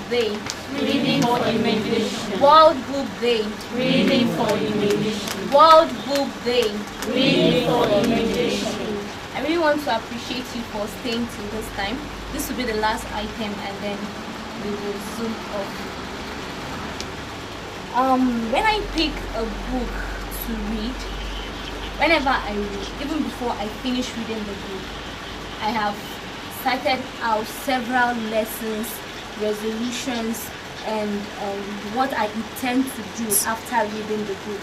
Day. Reading for Imagination. World Book Day. Reading for Imagination. World Book Day. Reading for Imagination. I really want to appreciate you for staying till this time. This will be the last item and then we will zoom off. When I pick a book to read, whenever I read, even before I finish reading the book, I have cited out several lessons, resolutions, and what I intend to do after reading the book.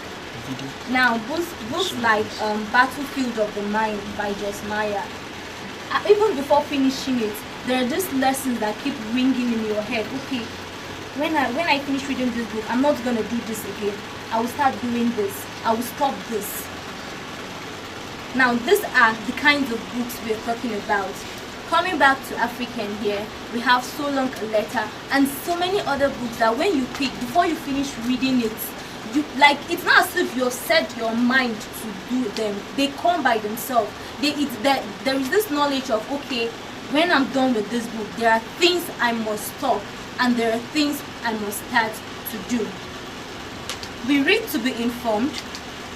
Now, books like Battlefield of the Mind by Joyce Meyer, even before finishing it, there are just lessons that keep ringing in your head. Okay, when I finish reading this book, I'm not gonna do this again. I will start doing this. I will stop this. Now, these are the kinds of books we're talking about. Coming back to African here, we have So Long a Letter and so many other books that when you pick, before you finish reading it, it's not as if you've set your mind to do them. They come by themselves. There is this knowledge of, okay, when I'm done with this book, there are things I must stop and there are things I must start to do. We read to be informed,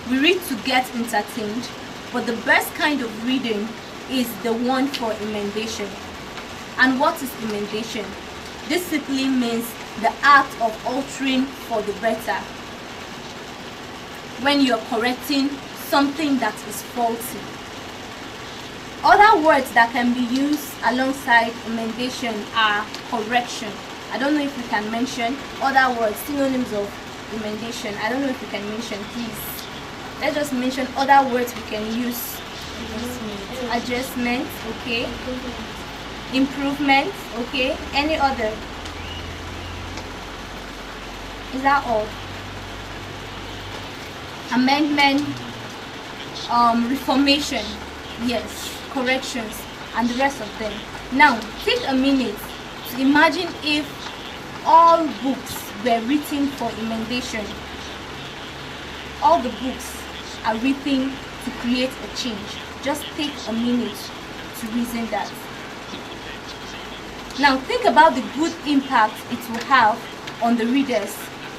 we read to get entertained, but the best kind of reading is the one for emendation. And what is emendation? This simply means the act of altering for the better. When you're correcting something that is faulty. Other words that can be used alongside emendation are correction. I don't know if we can mention other words, synonyms of emendation. I don't know if we can mention, please. Let's just mention other words we can use. Adjustment, okay. Improvement, okay. Any other? Is that all? Amendment, reformation, yes, corrections, and the rest of them. Now, take a minute to imagine if all books were written for emendation. All the books are written to create a change. Just take a minute to reason that. Now, think about the good impact it will have on the readers,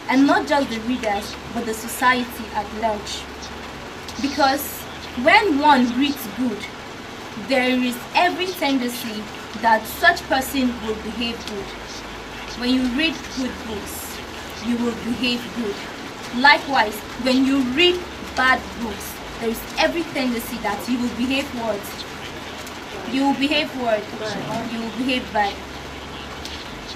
and not just the readers, but the society at large. Because when one reads good, there is every tendency that such person will behave good. When you read good books, you will behave good. Likewise, when you read bad books, there is every tendency that you will behave what? You will behave what? You will behave bad.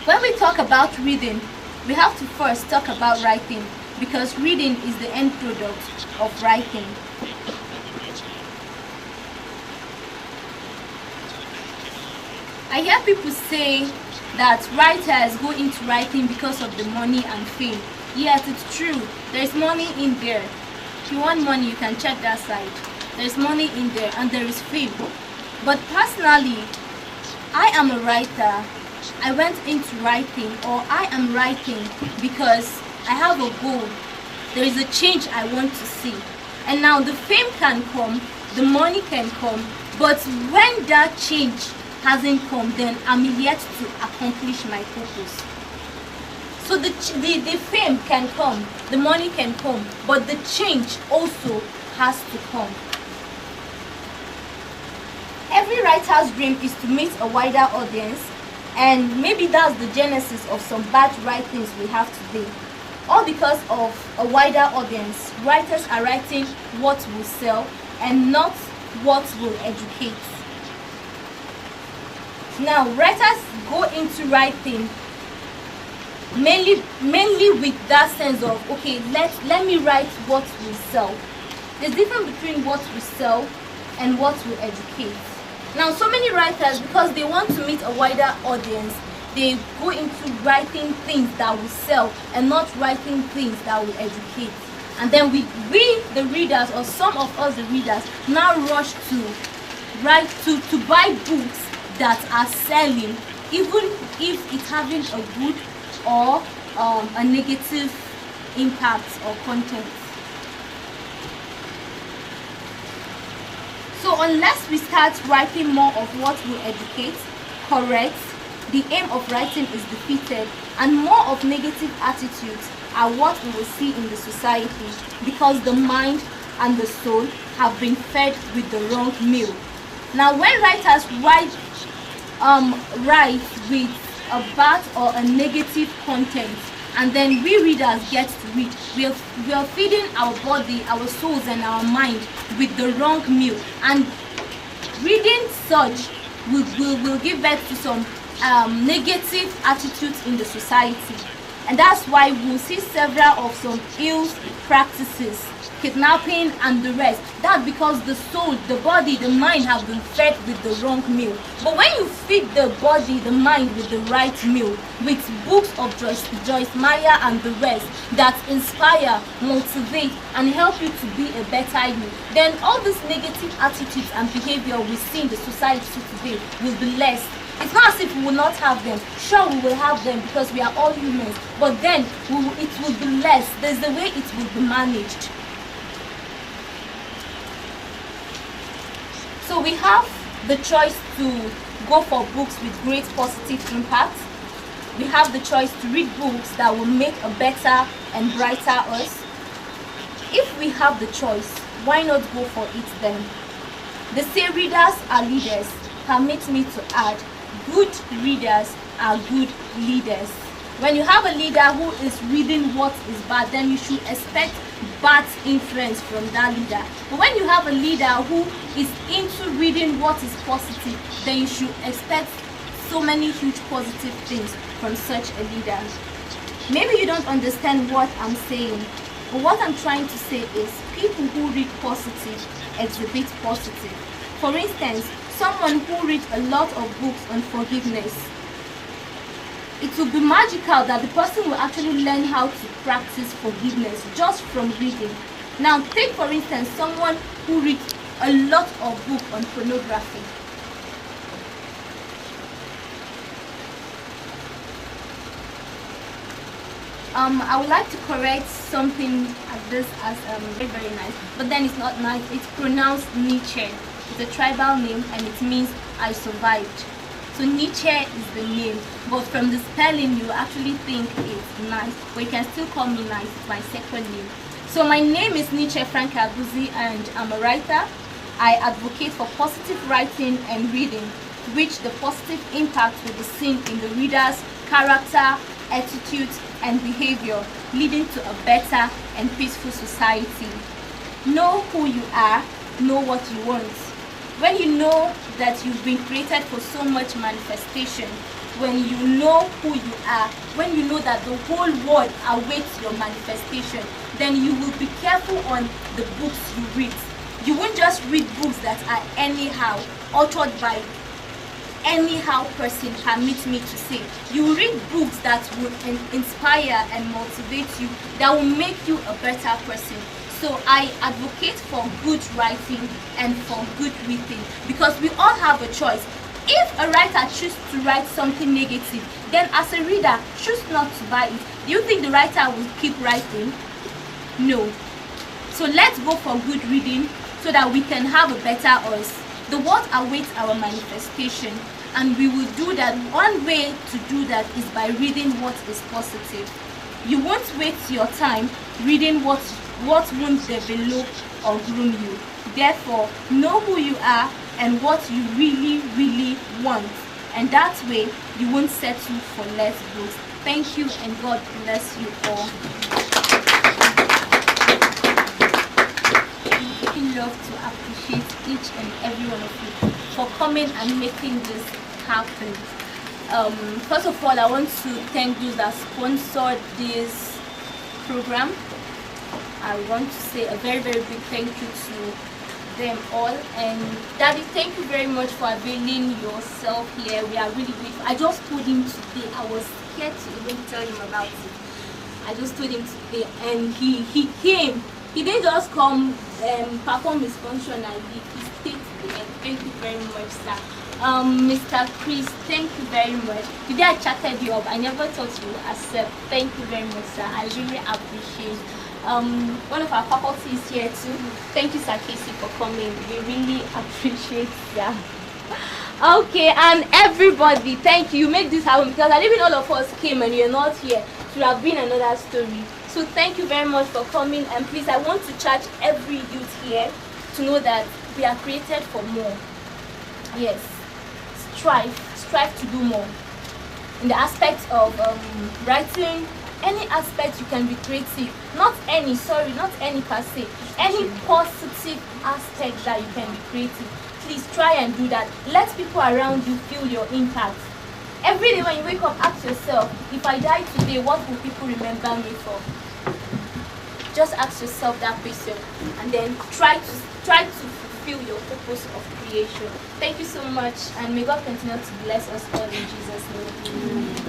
When we talk about reading, we have to first talk about writing, because reading is the end product of writing. I hear people say that writers go into writing because of the money and fame. Yes, it's true. There's money in there. If you want money, you can check that side. There's money in there and there is fame. But personally, I am a writer. I went into writing, or I am writing because I have a goal. There is a change I want to see. And now the fame can come, the money can come, but when that change hasn't come, then I'm yet to accomplish my purpose. So the fame can come, the money can come, but the change also has to come. Every writer's dream is to meet a wider audience, and maybe that's the genesis of some bad writings we have today. All because of a wider audience. Writers are writing what will sell and not what will educate. Now, writers go into writing mainly with that sense of, okay, let me write what will sell. There's difference between what will sell and what will educate. Now, so many writers, because they want to meet a wider audience, they go into writing things that will sell and not writing things that will educate. And then we the readers, or some of us the readers, now rush to buy books that are selling, even if it's having a good or a negative impact or content. So unless we start writing more of what will educate, correct, the aim of writing is defeated, and more of negative attitudes are what we will see in the society, because the mind and the soul have been fed with the wrong meal. Now, when writers write with a bad or a negative content, and then we readers get to read, we are feeding our body, our souls, and our mind with the wrong meal, and reading such will give birth to some negative attitudes in the society. And that's why we'll see several of some ill practices, kidnapping and the rest. That's because the soul, the body, the mind have been fed with the wrong meal. But when you feed the body, the mind with the right meal, with books of Joyce Meyer and the rest that inspire, motivate, and help you to be a better you, then all these negative attitudes and behavior we see in the society today will be less. It's not as if we will not have them. Sure, we will have them because we are all humans. But then it will be less. There's the way it will be managed. So we have the choice to go for books with great positive impact. We have the choice to read books that will make a better and brighter us. If we have the choice, why not go for it then? They say readers are leaders. Permit me to add, good readers are good leaders. When you have a leader who is reading what is bad, then you should expect bad influence from that leader. But when you have a leader who is into reading what is positive, then you should expect so many huge positive things from such a leader. Maybe you don't understand what I'm saying, but what I'm trying to say is people who read positive exhibit positive. For instance, someone who reads a lot of books on forgiveness, it will be magical that the person will actually learn how to practice forgiveness just from reading. Now, take for instance someone who reads a lot of books on pornography. I would like to correct something as this as very, very nice, but then it's not nice. It's pronounced Nietzsche. It's a tribal name and it means I survived. So Nietzsche is the name, but from the spelling you actually think it's nice, but you can still call me nice. It's my second name. So my name is Nietzsche Frank Abuzi and I'm a writer. I advocate for positive writing and reading, which the positive impact will be seen in the reader's character, attitudes, and behavior, leading to a better and peaceful society. Know who you are, know what you want. When you know that you've been created for so much manifestation, when you know who you are, when you know that the whole world awaits your manifestation, then you will be careful on the books you read. You won't just read books that are anyhow, authored by anyhow person, permit me to say. You read books that will inspire and motivate you, that will make you a better person. So I advocate for good writing and for good reading, because we all have a choice. If a writer chooses to write something negative, then as a reader, choose not to buy it. Do you think the writer will keep writing? No. So let's go for good reading so that we can have a better us. The world awaits our manifestation, and we will do that. One way to do that is by reading what is positive. You won't waste your time reading what won't develop or groom you. Therefore, know who you are and what you really, really want. And that way, you won't settle for less books. Thank you and God bless you all. I love to appreciate each and every one of you for coming and making this happen. First of all, I want to thank those that sponsored this program. I want to say a very, very big thank you to them all. And Daddy, thank you very much for availing yourself here. We are really grateful. I just told him today, I was scared to even tell him about it. I just told him today and he came. He didn't just come perform his function and he stayed there. Thank you very much, sir. Mr. Chris, thank you very much. Today I chatted you up. I never thought you would accept. Thank you very much, sir. I really appreciate. One of our faculty is here too. Thank you, Sir Casey, for coming. We really appreciate that. Okay, and everybody, thank you. You make this happen because I even all of us came and you're not here. It would have been another story. So thank you very much for coming, and please, I want to charge every youth here to know that we are created for more. Yes, strive to do more. In the aspect of writing, any aspect you can be creative. Not any per se. Any positive aspect that you can be creative. Please try and do that. Let people around you feel your impact. Every day when you wake up, ask yourself, if I die today, what will people remember me for? Just ask yourself that question, and then try to fulfill your purpose of creation. Thank you so much, and may God continue to bless us all in Jesus' name.